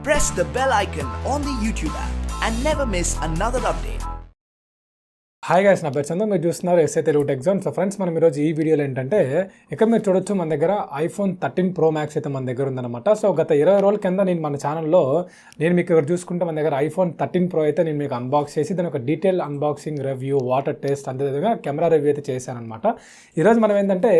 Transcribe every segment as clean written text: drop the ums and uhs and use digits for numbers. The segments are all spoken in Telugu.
press the bell icon on the YouTube app and never miss another update. Hi guys, నా పేరు చందు. మీరు చూస్తున్నారు SA Telugu tech zone. So friends, మనం ఈరోజు ఈ వీడియోలో ఏంటంటే ఇక్కడ మీరు చూడొచ్చు, మన దగ్గర iPhone 13 Pro Max అయితే మన దగ్గర ఉందన్నమాట. సో గత 20 రోజుల కింద నేను మన ఛానల్లో మీకు ఇక్కడ చూసుకుంటే మన దగ్గర iPhone 13 Pro అయితే నేను మీకు అన్బాక్స్ చేసి దాని ఒక detail unboxing review, water test, అంతేవిధంగా కెమెరా రివ్యూ అయితే చేశాను అనమాట. ఈరోజు మనం ఏంటంటే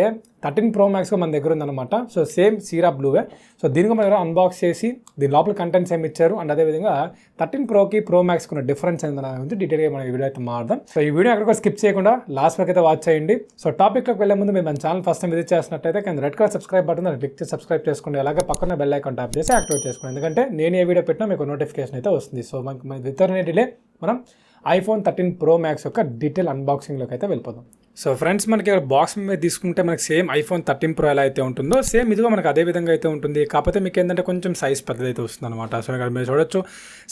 13 Pro Max మన దగ్గర ఉందన్నమాట. సో సేమ్ సీరా బ్లూవే. సో దీనికి మన దగ్గర అన్బాక్స్ చేసి దీని లోపల కంటెంట్స్ ఏమి ఇచ్చారు అండ్ అదేవిధంగా 13 Proకి Pro Maxకి ఉన్న డిఫరెన్స్ ఏంటనే గురించి డీటెయిల్గా మన వీడియో అయితే మాట్లాడదాం. సో ఈ వీడియో ఎక్కడికో స్కిప్ చేయకుండా లాస్ట్ వరకు అయితే వాచ్ చేయండి. సో టాపిక్లోకి వెళ్ళే ముందు మీరు మన ఛానల్ ఫస్ట్ టైం విజిట్ చేసినట్టయితే కింద red colour subscribe button click చేసి సబ్స్క్రైబ్ చేసుకోండి. అలాగే పక్కన బెల్ ఐకాన్ ట్యాప్ చేసి యాక్టివేట్ చేసుకోండి, ఎందుకంటే నేను ఏ వీడియో పెట్టినా మీకు నోటిఫికేషన్ అయితే వస్తుంది. సో మన వితౌట్ డిలే మనం iPhone 13 Pro Max యొక్క డీటెయిల్ అన్బాక్సింగ్లోకి అయితే వెళ్ళిపోదాం. సో ఫ్రెండ్స్, మనకి ఇక్కడ బాక్స్ మీద తీసుకుంటే మనకి సేమ్ iPhone 13 Pro ఎలా అయితే ఉంటుందో సేమ్ ఇదిగో మనకి అదే విధంగా అయితే ఉంటుంది. కాకపోతే మీకు ఏంటంటే కొంచెం సైజ్ పెద్దది అయితే వస్తుంది అనమాట. సో ఇక్కడ మీరు చూడొచ్చు,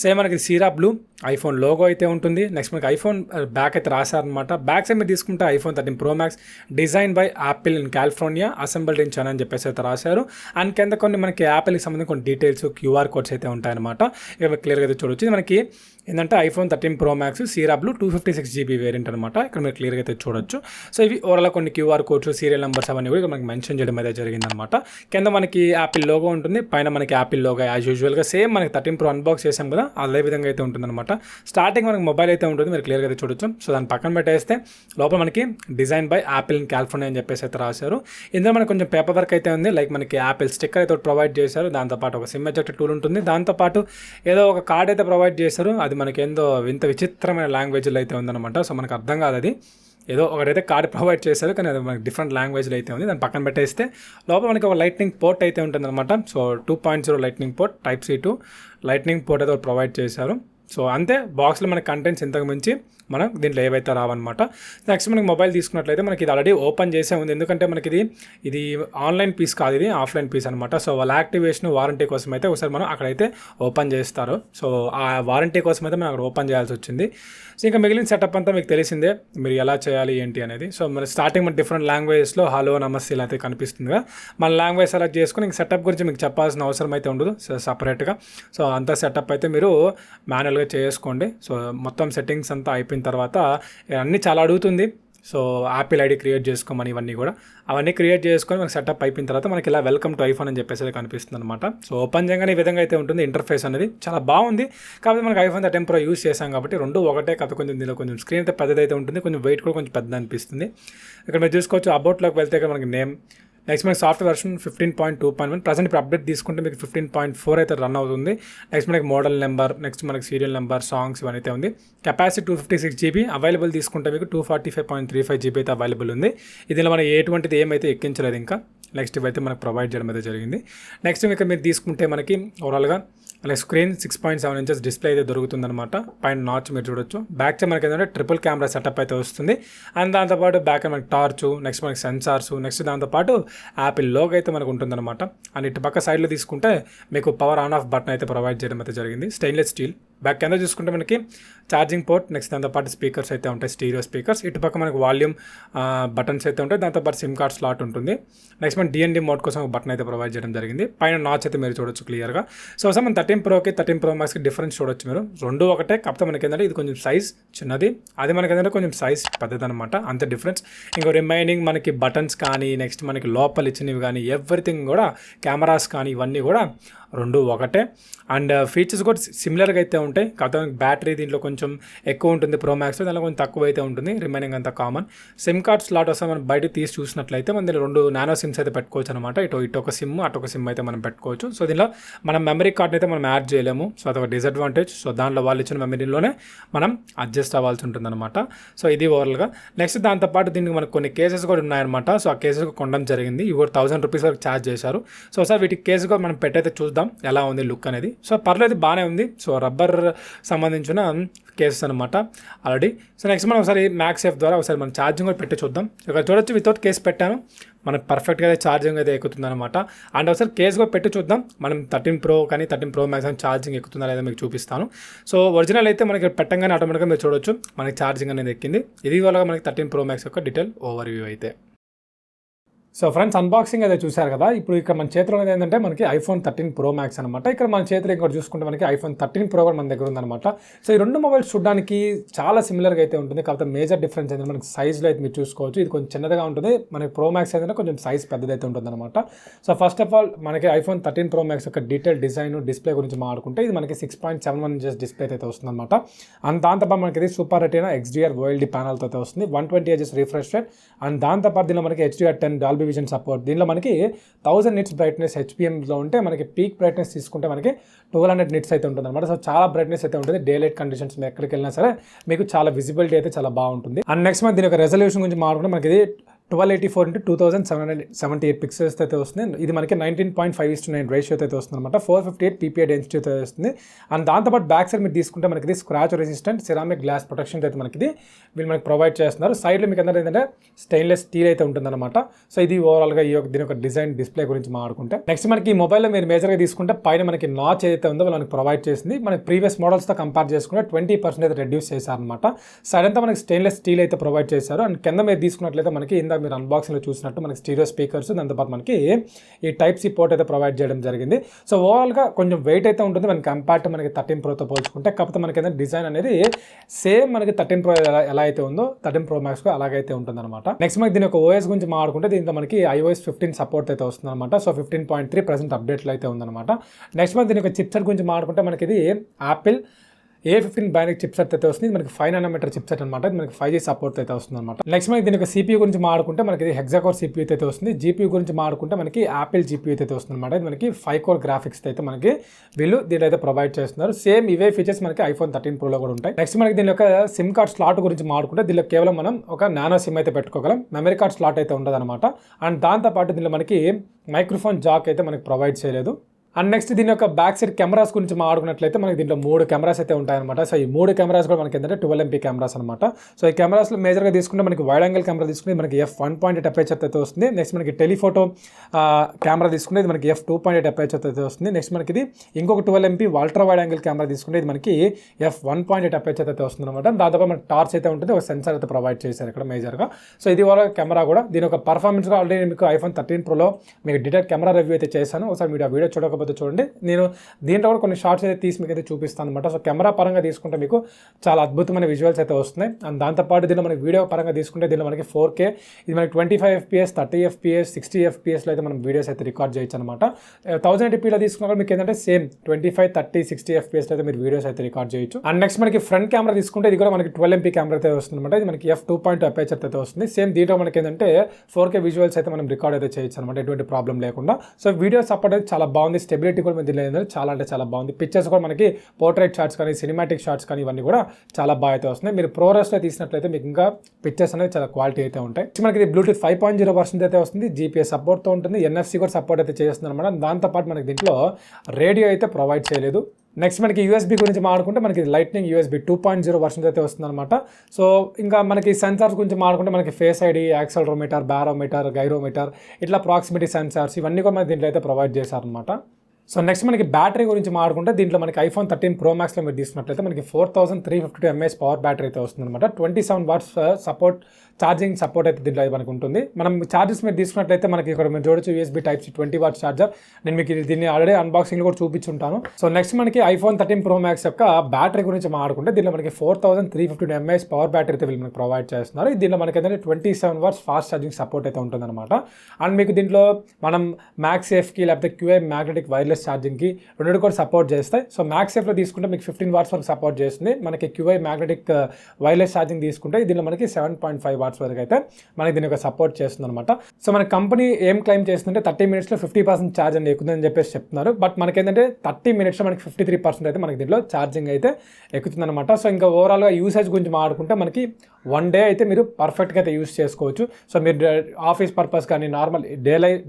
సేమ్ మనకి సీరా బ్లూ iPhone లోగో అయితే ఉంటుంది. నెక్స్ట్ మనకి iPhone బ్యాక్ అయితే రాశారనమాట. బ్యాక్ సైడ్ మీరు తీసుకుంటే iPhone 13 Pro Max design by Apple in California, assembled in China అని చెప్పేసి అయితే రాశారు. అండ్ కింద కొన్ని మనకి యాపిల్కి సంబంధించిన కొన్ని డీటెయిల్స్, QR కోడ్స్ అయితే ఉంటాయన్నమాట. ఇక్కడ క్లియర్గా అయితే చూడొచ్చు. ఇది మనకి ఏంటంటే iPhone 13 Pro Max sierra blue 256GB variant అనమాట. ఇక్కడ మీరు క్లియర్గా అయితే చూడొచ్చు. సో ఇవి ఓవరాల్ కొన్ని QR కోడ్స్, సీరియల్ నెంబర్స్ అవన్నీ కూడా మనకి మెన్షన్ చేయడం అయితే జరిగిందనమాట. కింద మనకి యాపిల్ లోగో ఉంటుంది, పైన మనకి యాపిల్ లోగో యాజ్ యూజువల్గా సేమ్ మనకి 13 Pro అన్బాక్స్ చేసాం కదా, అదే విధంగా అయితే ఉంటుందన్నమాట. స్టార్టింగ్ మనకి మొబైల్ అయితే ఉంటుంది, మీరు క్లియర్గా అయితే చూడొచ్చు. సో దాన్ని పక్కన పెట్టేస్తే లోపల మనకి design by Apple in California అని చెప్పేసి అయితే రాశారు. ఇందులో మనకి కొంచెం పేపర్ వర్క్ అయితే ఉంది, లైక్ మనకి యాపిల్ స్టిక్కర్ అయితే ప్రొవైడ్ చేశారు. దాంతోపాటు ఒక సిమ్ ఎజెక్టర్ టూల్ ఉంటుంది. దాంతోపాటు ఏదో ఒక కార్డ్ అయితే ప్రొవైడ్ చేశారు. అది మనకి ఏందో వింత విచిత్రమైన లాంగ్వేజ్లో అయితే ఉందన్నమాట. సో మనకు అర్థం కాదు, అది ఏదో ఒకటైతే కార్డ్ ప్రొవైడ్ చేశారు, కానీ అది మనకి డిఫరెంట్ లాంగ్వేజ్లో అయితే ఉంది. దాన్ని పక్కన పెట్టేస్తే లోపల మనకి ఒక లైట్నింగ్ పోర్ట్ అయితే ఉంటుందన్నమాట. So 2.0 lightning port, Type-C to lightning port అయితే ప్రొవైడ్ చేశారు. సో అంతే, బాక్స్లో మనకి కంటెంట్స్ ఇంతకు మించి మనం దీంట్లో ఏవైతే రావన్నమాట. నెక్స్ట్ మనకి మొబైల్ తీసుకున్నట్లయితే మనకి ఇది ఆల్రెడీ ఓపెన్ చేసే ఉంది, ఎందుకంటే మనకి ఇది ఆన్లైన్ పీస్ కాదు, ఇది ఆఫ్లైన్ పీస్ అనమాట. సో వాళ్ళ యాక్టివేషన్, వారంటీ కోసం అయితే ఒకసారి మనం అక్కడైతే ఓపెన్ చేస్తారు. సో ఆ వారంటీ కోసం అయితే మనం అక్కడ ఓపెన్ చేయాల్సి వచ్చింది. సో ఇంకా మిగిలిన సెటప్ అంతా మీకు తెలిసిందే, మీరు ఎలా చేయాలి ఏంటి అనేది. సో మన స్టార్టింగ్ మన డిఫరెంట్ లాంగ్వేజెస్లో హలో, నమస్తే ఇలా అయితే కనిపిస్తుందిగా. మన లాంగ్వేజ్ సెలెక్ట్ చేసుకుని ఇంక సెటప్ గురించి మీకు చెప్పాల్సిన అవసరం అయితే ఉండదు సపరేట్గా. సో అంత సెటప్ అయితే మీరు మాన్యువల్గా చేసుకోండి. సో మొత్తం సెట్టింగ్స్ అంతా అయిపోయిన తర్వాత అన్నీ చాలా అడుగుతుంది. సో యాపిల్ ఐడి క్రియేట్ చేసుకోమని ఇవన్నీ కూడా అవన్నీ క్రియేట్ చేసుకొని మనకి సెటప్ అయిపోయిన తర్వాత మనకి ఇలా వెల్కమ్ టు iPhone అని చెప్పేసి కనిపిస్తుంది అనమాట. సో ఓపెన్ చేయగానే ఈ విధంగా అయితే ఉంటుంది. ఇంటర్ఫేస్ అనేది చాలా బాగుంది. కాకపోతే మనకి iPhone 13 Pro యూస్ చేసాం కాబట్టి రెండు ఒకటే, కాకపోతే కొంచెం దీనిలో కొంచెం స్క్రీన్ అయితే పెద్దదైతే ఉంటుంది, కొంచెం వెయిట్ కూడా కొంచెం పెద్ద అనిపిస్తుంది. ఇక్కడ మీరు చూసుకోవచ్చు, అబౌట్లోకి వెళ్తే ఇక్కడ మనకి నేమ్, నెక్స్ట్ మనకి సాఫ్ట్వేర్ వర్షన్ 15.2.1, ప్రజెంట్ ఇప్పుడు అప్డేట్ తీసుకుంటే మీకు 15.4 అయితే రన్ అవుతుంది. నెక్స్ట్ మనకి మోడల్ నెంబర్, నెక్స్ట్ మనకి సీరియల్ నెంబర్, సాంగ్స్ ఇవన్నీ అయితే ఉంది. కెపాసిటీ 256GB, అవైలబుల్ తీసుకుంటే మీకు 245.35GB అయితే అవైలబుల్ ఉంది. దీనిలో మనం ఎటువంటిది ఏమైతే ఎక్కించలేదు ఇంకా. నెక్స్ట్ ఇవైతే మనకు ప్రొవైడ్ చేయడం అయితే జరిగింది. నెక్స్ట్ ఇక్కడ మీరు తీసుకుంటే మనకి ఓవరాల్గా అలాగే స్క్రీన్ 6.7 ఇంచెస్ డిస్ప్లే అయితే దొరుకుతుందన్నమాట. పైన నాచ్ మీరు చూడొచ్చు. బ్యాక్ సైడ్ మనకి ఏంటంటే ట్రిపుల్ కెమెరా సెటప్ అయితే వస్తుంది. అండ్ దాంతోపాటు బ్యాక్ మనకి టార్చ్, నెక్స్ట్ మనకి సెన్సార్స్, నెక్స్ట్ దాంతోపాటు యాపిల్ లోగో అయితే మనకు ఉంటుందన్నమాట. అండ్ ఇటు పక్క సైడ్లో తీసుకుంటే మీకు పవర్ ఆన్ ఆఫ్ బటన్ అయితే ప్రొవైడ్ చేయడం అయితే జరిగింది, స్టెయిన్లెస్ స్టీల్. బ్యాక్ కింద చూసుకుంటే మనకి ఛార్జింగ్ పోర్ట్, నెక్స్ట్ దాంతోపాటు స్పీకర్స్ అయితే ఉంటాయి, స్టీరియో స్పీకర్స్. ఇటు పక్క మనకి వాల్యూమ్ బటన్స్ అయితే ఉంటాయి, దాంతోపాటు సిమ్ కార్డ్ స్లాట్ ఉంటుంది. నెక్స్ట్ మన DND మోడ్ కోసం ఒక బటన్ అయితే ప్రొవైడ్ చేయడం జరిగింది. పైన నాచ్ అయితే మీరు చూడొచ్చు క్లియర్గా. సో మన 13 Proకి 13 Pro Maxకి డిఫరెన్స్ చూడొచ్చు మీరు. రెండు ఒకటే, కాకపోతే మనకి ఏంటంటే ఇది కొంచెం సైజ్ చిన్నది, అది మనకి ఏంటంటే కొంచెం సైజ్ పెద్దదనమాట, అంతే డిఫరెన్స్. ఇంకో రిమైనింగ్ మనకి బటన్స్ కానీ, నెక్స్ట్ మనకి లోపల ఇచ్చినవి కానీ, ఎవ్రీథింగ్ కూడా కెమెరాస్ కానీ ఇవన్నీ కూడా రెండు ఒకటే. అండ్ ఫీచర్స్ కూడా సిమిలర్గా అయితే ఉంటాయి, కాకపోతే బ్యాటరీ దీంట్లో కొంచెం ఎక్కువ ఉంటుంది Pro Maxలో, దానిలో కొంచెం తక్కువ అయితే ఉంటుంది. రిమైనింగ్ అంతా కామన్. సిమ్ కార్డ్ స్లాట్ వస్తే మనం బయట తీసి చూసినట్లయితే మన దీనిలో 2 నానో సిమ్స్ అయితే పెట్టుకోవచ్చు అనమాట. ఇటు ఒక సిమ్, అటొక సిమ్ అయితే మనం పెట్టుకోవచ్చు. సో దీనిలో మనం మెమరీ కార్డ్ని అయితే మనం యాడ్ చేయలేము. సో అదొక డిసడ్వాంటేజ్. సో దాంట్లో వాళ్ళు ఇచ్చిన మెమరీలోనే మనం అడ్జస్ట్ అవ్వాల్సి ఉంటుంది అనమాట. సో ఇది ఓవరాల్గా. నెక్స్ట్ దాంతోపాటు దీనికి మనకు కొన్ని కేసెస్ కూడా ఉన్నాయన్నమాట. సో ఆ కేసెస్ కొనడం జరిగింది. ఇవి కూడా 1000 రూపీస్ వరకు ఛార్జ్ చేశారు. సో ఒకసారి వీటికి కేసు కూడా మనం పెట్టయితే చూద్దాం ఎలా ఉంది లుక్ అనేది. సో పర్లేదు, బాగానే ఉంది. సో రబ్బర్ సంబంధించిన కేసెస్ అనమాట ఆల్రెడీ. సో నెక్స్ట్ మనం ఒకసారి మ్యాక్సేఫ్ ద్వారా ఒకసారి మనం ఛార్జింగ్ కూడా పెట్టి చూద్దాం. ఇక్కడ చూడొచ్చు, వితౌట్ కేసు పెట్టాను, మనకు పర్ఫెక్ట్గా అయితే ఛార్జింగ్ అయితే ఎక్కుతుంది అనమాట. అండ్ ఒకసారి కేసు కూడా పెట్టి చూద్దాం, మనం 13 Pro కానీ 13 Pro Max అని ఛార్జింగ్ ఎక్కుతుందా లేదా మీకు చూపిస్తాను. సో ఒరిజినల్ అయితే మనకి పెట్టంగానే ఆటోమేటిక్గా మీరు చూడొచ్చు మనకి ఛార్జింగ్ అనేది ఎక్కింది. ఇది వల్ల మనకి 13 Pro Max యొక్క డీటెయిల్ ఓవర్ వ్యూ అయితే. సో ఫ్రెండ్స్, అన్బాక్సింగ్ అయితే చూశారు కదా. ఇప్పుడు ఇక్కడ మన చేతిలో అనేది ఏంటంటే మనకి iPhone 13 Pro Max అనమాట. ఇక్కడ మన చేతిలో ఇంకోటి చూసుకుంటే మనకి iPhone 13 Pro కూడా మన దగ్గర ఉందన్నమాట. సో ఈ రెండు మొబైల్స్ చూడడానికి చాలా సిమిలర్గా అయితే ఉంటుంది. కాకపోతే మేజర్ డిఫరెన్స్ ఏంటంటే మనకి సైజ్లో అయితే మీరు చూసుకోవచ్చు. ఇది కొంచెం చిన్నదిగా ఉంటుంది. మనకి Pro Max ఏంటంటే కొంచెం సైజ్ పెద్దదైతే ఉంటుంది అనమాట. సో ఫస్ట్ ఆఫ్ ఆల్ మనకి iPhone 13 Pro Max యొక్క డీటెయిల్ డిజైన్ డిస్ప్లే గురించి మాట్లాడుకుంటే ఇది మనకి 6.71 ఇంచెస్ డిస్ప్లే అయితే వస్తుందన్నమాట. అండ్ దాంతోపాటు మనకి ఇది సూపర్ రెటీనా XDR OLED ప్యానల్తో అయితే వస్తుంది. 120 Hz రిఫ్రెష్ రేట్. అండ్ దాంతోపాటు దీనిలో మనకి HDR10 డాల్బీ విజన్ సపోర్ట్. దీనిలో మనకి 1000 నిట్స్ బ్రైట్నెస్ HPMలో ఉంటే మనకి పీక్ బ్రైట్నెస్ తీసుకుంటే మనకి 1200 నిట్స్ అయితే ఉంటుంది అనమాట. సో చాలా బ్రైట్నెస్ అయితే ఉంటుంది. డే లైట్ కండిషన్స్ ఎక్కడికి వెళ్ళినా సరే మీకు చాలా విజిబిలిటీ అయితే చాలా బాగుంటుంది. అండ్ నెక్స్ట్ మనకి దీని యొక్క రెజల్యూషన్ గురించి మాట్లాడుకుంటే మనకి ఇది 1284x2778 పిక్సెల్స్ అయితే వస్తుంది. ఇది మనకి 19.5:9 రేషియో అయితే వస్తుంది అనమాట. 458 PPI డెన్సిటీ అయితే వస్తుంది. అండ్ దాంతోపాటు బ్యాక్ సైడ్ మీరు తీసుకుంటే మనకి ఇది scratch resistant ceramic glass protection అయితే మనకి వీళ్ళు మనకి ప్రొవైడ్ చేస్తున్నారు. సైడ్లో మీకు ఏంటంటే స్టెయిన్లెస్ స్టీల్ అయితే ఉంటుందన్నమాట. సో ఇది ఓవరాల్గా దీని యొక్క డిజైన్ డిస్ప్లే గురించి మాట్లాడుకుంటే నెక్స్ట్ మనకి ఈ మొబైల్లో మీరు మేజర్గా తీసుకుంటే పైన మనకి నాచ్ ఏదైతే ఉందో మనకి ప్రొవైడ్ చేసింది. మనకి ప్రీవియస్ మోడల్స్తో కంపేర్ చేసుకుంటే 20% అయితే రెడ్యూస్ చేశారనమాట. సైడ్ అంతా మనకి స్టెయిన్లెస్ స్టీల్ అయితే ప్రొవైడ్ చేశారు. అండ్ కింద మీరు తీసుకున్నట్లయితే మనకి ఇందాక మీరు అన్బాక్సింగ్లో చూసినట్టు మనకి స్టీరియో స్పీకర్స్, దాంతోపాటు మనకి ఈ Type-C పోర్ట్ అయితే ప్రొవైడ్ చేయడం జరిగింది. సో ఓవరాల్గా కొంచెం వెయిట్ అయితే ఉంటుంది మనకి కంపేర్ టు మనకి 13 Proతో పోల్చుకుంటే. కాకపోతే మనకి ఏంటంటే డిజైన్ అనేది సేమ్ మనకి 13 Pro ఎలా అయితే ఉందో 13 Pro Max అలాగైతే ఉంటుంది అనమాట. నెక్స్ట్ మనకి దీని యొక్క OS గురించి మాట్లాడుకుంటే దీంట్లో మనకి iOS 15 సపోర్ట్ అయితే వస్తుంది అనమాట. సో 15.3 ప్రెసెంట్ అప్డేట్లో అయితే ఉందన్నమాట. నెక్స్ట్ మనకి దీని యొక్క చిప్సెట్ గురించి మాట్లాడుకుంటే మనకి ఇది యాపిల్ A15 బయోనిక్ చిప్సెట్ అయితే వస్తుంది. మనకి 5 nm చిప్సెట్ అనమాట. ఇది మనకి 5G సపోర్ట్ అయితే వస్తుంది అనమాట. నెక్స్ట్ మనకి దీని యొక్క CPU గురించి మాట్లాడుకుంటే మనకి ఇది హెక్సాకోర్ CPU అయితే వస్తుంది. GPU గురించి మాట్లాడుకుంటే మనకి యాపిల్ GPU అయితే వస్తుంది అనమాట. ఇది మనకి 5 కోర్ గ్రాఫిక్స్ అయితే మనకి వీళ్ళు దీంట్లో అయితే ప్రొవైడ్ చేస్తున్నారు. సేమ్ ఇవే ఫీచర్స్ మనకి iPhone 13 Proలో కూడా ఉంటాయి. నెక్స్ట్ మనకి దీని యొక్క సిమ్ కార్డ్ స్లాట్ గురించి మాట్లాడుకుంటే దీనిలో కేవలం మనం ఒక నానో సిమ్ అయితే పెట్టుకోగలం. మెమరీ కార్డ్ స్లాట్ అయితే ఉండదు అనమాట. అండ్ దాంతోపాటు దీనిలో మనకి మైక్రోఫోన్ జాక్ అయితే మనకి ప్రొవైడ్ చేయలేదు. అండ్ నెక్స్ట్ దీని యొక్క బ్యాక్ సైడ్ కెమెరాస్ గురించి మాట్లాడుకున్నట్లయితే మనకి దీంట్లో 3 కెమెరాస్ అయితే ఉంటాయన్నమాట. సో ఈ 3 కెమెరాస్ కూడా మనకి ఏంటంటే 12 MP కెమెరాస్ అనమాట. సో ఈ కెమెరాస్లో మేజర్గా తీసుకుంటే మనకి వైడ్ యాంగిల్ కెమెరా తీసుకుంటే మనకి f1.8 అపేచర్ అయితే వస్తుంది. నెక్స్ట్ మనకి టెలిఫోటో కెమెరా తీసుకుంటే ఇది మనకి f2.8 అపేచర్ అయితే వస్తుంది. నెక్స్ట్ మనకి ఇది ఇంకొక 12 MP ultra wide angle camera తీసుకుంటే ఇది మనకి f1.8 అపేచర్ అయితే వస్తుంది అనమాట. దాదాపు మనకి టార్చ్ అయితే ఉంటుంది. ఒక సెన్సార్ అయితే ప్రొవైడ్ చేశారు ఇక్కడ మేజర్గా. సో ఇది వాళ్ళ కెమెరా కూడా దీని యొక్క పర్ఫార్మెన్స్ కూడా ఆల్రెడీ మీకు iPhone 13 Proలో మీకు డీటెయిల్ కెమెరా రివ్యూ అయితే చేశాను. ఒకసారి మీరు ఆ వీడియో చూడకపోతే చూడండి. నేను దీంట్లో కూడా కొన్ని షార్ట్స్ అయితే తీసి మీకు అయితే చూపిస్తాను అనమాట. సో కెమెరా పరంగా తీసుకుంటే మీకు చాలా అద్భుతమైన విజువల్స్ అయితే వస్తున్నాయి. అండ్ దాంతోపాటు దీనిలో మనకి వీడియో పరంగా తీసుకుంటే దీనిలో మనకి 4K, ఇది మనకి 25 FPS, 30 FPS, 60 FPSలో అయితే మనం వీడియోస్ అయితే రికార్డ్ చేయొచ్చు అనమాట. 1080pలో తీసుకున్నా మీకు ఏంటంటే సేమ్ 25, 30, 60 FPSలో అయితే మీరు వీడియోస్ అయితే రికార్డ్ చేయొచ్చు. అండ్ నెక్స్ట్ మనకి ఫ్రంట్ కెమెరా తీసుకుంటే ఇది కూడా మనకి 12 MP కెమెరా అయితే వస్తుంది అనమాట. ఇది మనకి f2.2 అపేచర్ అయితే వస్తుంది. సేమ్ దీంట్లో మనకి ఏంటంటే 4K విజువల్స్ అయితే మనం రికార్డ్ అయితే చేయొచ్చు అనమాట, ఎటువంటి ప్రాబ్లం లేకుండా. సో వీడియో సపోర్ట్ అయితే చాలా బాగుంది. స్టెబిలిటీ కూడా దీనిలో చాలా అంటే చాలా బాగుంది. పిక్చర్స్ కూడా మనకి పోర్ట్రైట్ షాట్స్ కానీ సినిమాటిక్ షాట్స్ కానీ ఇవన్నీ కూడా చాలా బాగా అయితే వస్తున్నాయి. మీరు ప్రోరెస్లో తీసినట్లయితే మీకు ఇంకా పిక్చర్స్ అనేది చాలా క్వాలిటీ అయితే ఉంటాయి. మనకి ఇది బ్లూటూత్ 5.0 వర్షన్ అయితే వస్తుంది. GPS సపోర్ట్తో ఉంటుంది. NFC కూడా సపోర్ట్ అయితే చేస్తుంది అనమాట. దాంతోపాటు మనకి దీంట్లో రేడియో అయితే ప్రొవైడ్ చేయలేదు. నెక్స్ట్ మనకి USB గురించి మాట్లాడుకుంటే మనకి లైట్నింగ్ USB 2.0 వర్షన్ అయితే వస్తుంది అనమాట. సో ఇంకా మనకి సెన్సార్స్ గురించి మాట్లాడుకుంటే మనకి face ID, accelerometer, barometer, gyrometer, ఇట్లా ప్రాక్సిమిటీ సెన్సార్స్ ఇవన్నీ కూడా మనకి దీంట్లో అయితే ప్రొవైడ్ చేశారనమాట. సో నెక్స్ట్ మనకి బ్యాటరీ గురించి మాట్లాడుకుంటే దీంట్లో మనకి iPhone 13 Pro Maxలో మీరు తీసుకున్నట్లయితే మనకి 4352 mAh పవర్ బ్యాటరీ అయితే వస్తుంది అనమాట. 27 watts ఛార్జింగ్ సపోర్ట్ అయితే దీంట్లో మనకు ఉంటుంది. మనం ఛార్జెస్ మీరు తీసుకున్నట్లయితే మనకి ఇక్కడ మీరు చూడొచ్చు USB Type-C 20 watts ఛార్జర్. నేను మీకు దీన్ని ఆల్రెడీ అన్బాక్సింగ్లో కూడా చూపించుంటాను. సో నెక్స్ట్ మనకి iPhone 13 Pro Max యొక్క బ్యాటరీ గురించి మాట్లాడుకుంటే దీంట్లో మనకి 4352 mAh పవర్ బ్యాటరీ అయితే వీళ్ళు మనకి ప్రొవైడ్ చేస్తున్నారు. దీంట్లో మనకి ఏంటంటే 27 watts ఫాస్ట్ ఛార్జింగ్ సపోర్ట్ అయితే ఉంటుంది అనమాట. అండ్ మీకు దీంట్లో మనం MagSafeకి లేకపోతే QI మ్యాగ్నెటిక్ వైర్లెస్ ఛార్జింగ్కి రెండు కూడా సపోర్ట్ చేస్తాయి. సో MagSafeలో తీసుకుంటే మీకు 15 watts వరకు సపోర్ట్ చేస్తుంది. మనకి QI మ్యాగ్నెటిక్ వైర్లెస్ ఛార్జింగ్ తీసుకుంటే దీనిలో మనకి 7.5 watts వరకు అయితే మనకి దీని యొక్క సపోర్ట్ చేస్తుంది అనమాట. సో మన కంపెనీ ఏం క్లైమ్ చేస్తుందంటే 30 minutesలో 50% ఛార్జ్ అని ఎక్కుతుందని చెప్పేసి చెప్తున్నారు. బట్ మనకి ఏంటంటే 30 minutesలో మనకి 53% అయితే మనకి దీంట్లో ఛార్జింగ్ అయితే ఎక్కుతుంది అనమాట. సో ఇంకా ఓవరాల్గా యూసేజ్ గురించి మాట్లాడుకుంటే మనకి 1 day అయితే మీరు పర్ఫెక్ట్గా అయితే యూస్ చేసుకోవచ్చు. సో మీరు ఆఫీస్ పర్పస్ కానీ నార్మల్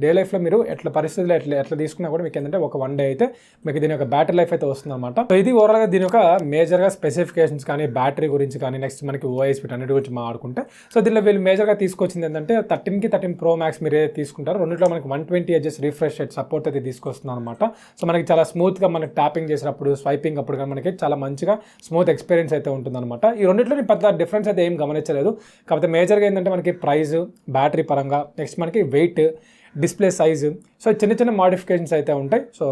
డే లైఫ్లో మీరు ఎట్లా పరిస్థితుల్లో ఎట్లా తీసుకున్నా కూడా మీకు ఏంటంటే ఒక 1 day అయితే మీకు దీని యొక్క బ్యాటరీ లైఫ్ అయితే వస్తుంది అనమాట. సో ఇది ఓవరాల్గా దీని యొక్క మేజర్గా స్పెసిఫికేషన్స్ కానీ బ్యాటరీ గురించి కానీ నెక్స్ట్ మనకి OS అన్నిటి గురించి మాట్లాడుకుంటే సో దీనిలో వీళ్ళు మేజర్గా తీసుకొచ్చింది ఏంటంటే 13 Pro Max మీరు ఏదైతే తీసుకుంటారో రెండింటిలో మనకి 120 Hz రిఫ్రెష్ రేట్ సపోర్ట్ అయితే తీసుకొస్తున్నాం అనమాట. సో మనకి చాలా స్మూత్గా మనకి ట్యాపింగ్ చేసినప్పుడు స్వైపింగ్ అప్పుడు కానీ మనకి చాలా మంచిగా స్మూత్ ఎక్స్పీరియన్స్ అయితే ఉంటుంది అనమాట. ఈ రెండింటిలో పెద్ద డిఫరెన్స్ అయితే ఏం గమనించలేదు. కాకపోతే మేజర్గా ఏంటంటే మనకి ప్రైస్, బ్యాటరీ పరంగా, నెక్స్ట్ మనకి వెయిట్, డిస్ప్లే సైజు, సో చిన్న మోడిఫికేషన్స్ అయితే ఉంటాయి. సో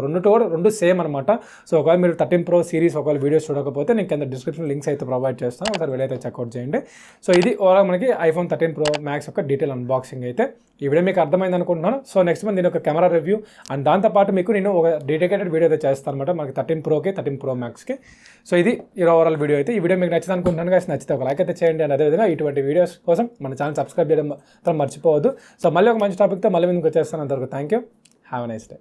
రెండు సేమ్ అనమాట. సో ఒకవేళ మీరు 13 Pro సిరీస్ ఒకవేళ వీడియోస్ చూడకపోతే నేను కింద డిస్క్రిప్షన్ లింక్స్ అయితే ప్రొవైడ్ చేస్తాను, ఒకసారి వెళ్ళైతే చెక్అవుట్ చేయండి. సో ఇది ఓవరాల్ మనకి iPhone 13 Pro Max యొక్క డీటెయిల్ అన్బాక్సింగ్ అయితే. ఈ వీడియో మీకు అర్థమైంది అనుకుంటున్నాను. సో నెక్స్ట్ మంత్ నేను ఒక కెమెరా రివ్యూ అండ్ దాంతోపాటు మీకు నేను ఒక డెడికేటెడ్ వీడియో అయితే చేస్తాను అనమాట మనకి 13 Proకి 13 Pro Maxకి. సో ఇది ఈ ఓవరాల్ వీడియో అయితే. ఈ వీడియో మీకు నచ్చింది అనుకుంటున్నాను guys. నచ్చితే ఒక లైక్ అయితే చేయండి. అండ్ అదేవిధంగా ఇటువంటి వీడియోస్ కోసం మన ఛానల్ సబ్స్క్రైబ్ చేయడం మాత్రం మర్చిపోవద్దు. సో మళ్ళీ ఒక మంచి టాపిక్తో మళ్ళీ ముందుకు వచ్చేస్తాను. అంతవరకు thank you. Have a nice day.